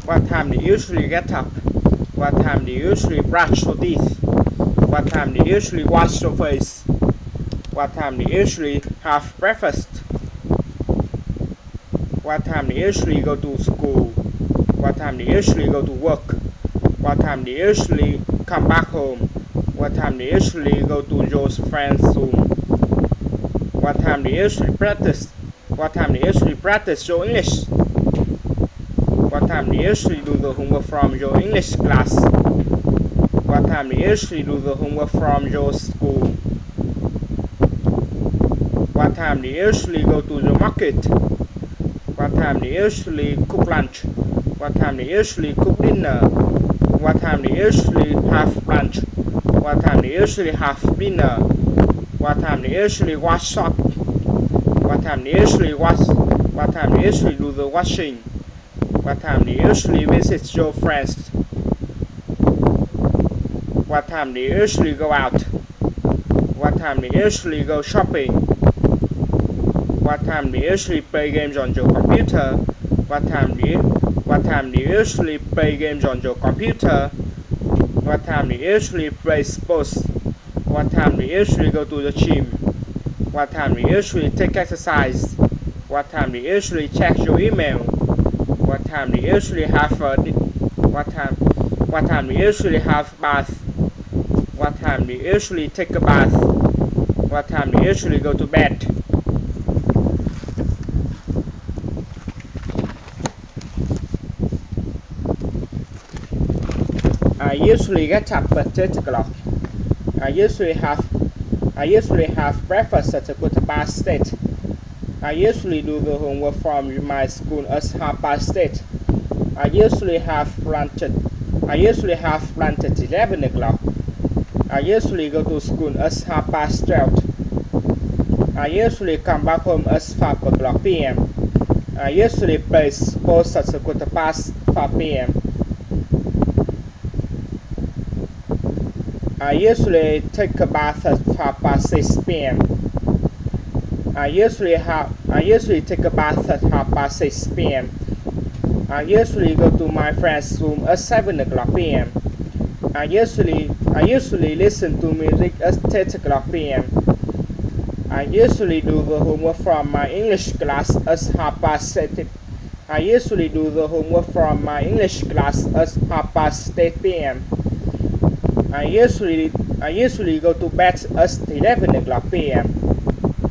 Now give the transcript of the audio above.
What time do you usually get up? What time do you usually brush your teeth? What time do you usually wash your face? What time do you usually have breakfast? What time do you usually go to school? What time do you usually go to work? What time do you usually come back home? What time do you usually go to your friend's room? What time do you usually practice? What time do you usually practice your English? What time do you usually do the homework from your English class? What time do you usually do the homework from your school? What time do you usually go to the market? What time do you usually cook lunch? What time do you usually cook dinner? What time do you usually have lunch? What time do you usually have dinner? What time do you usually wash up? What time do you usually wash? What time do you usually do the washing? What time do you usually visit your friends? What time do you usually go out? What time do you usually go shopping? What time do you usually play games on your computer? What time do you usually play games on your computer? What time do you usually play sports? What time do you usually go to the gym? What time do you usually take exercise? What time do you usually check your email? What time do you usually have what time do you usually have bath? What time do you usually take a bath? What time do you usually go to bed? I usually get up at 8 o'clock. I usually have breakfast at 8:15. I usually do the homework from my school at 8:30. I usually have lunch at 11 o'clock. I usually go to school at 12:30. I usually come back home at 5 o'clock p.m. I usually play sports at 5:15 p.m. I usually take a bath at 6:30 p.m. I usually take a bath at 6:30 p.m. I usually go to my friend's room at 7 o'clock p.m. I usually listen to music at 8 o'clock p.m. I usually do the homework from my English class at 8:30. I usually do the homework from my English class at 8:30 p.m. I usually go to bed at 11 o'clock p.m.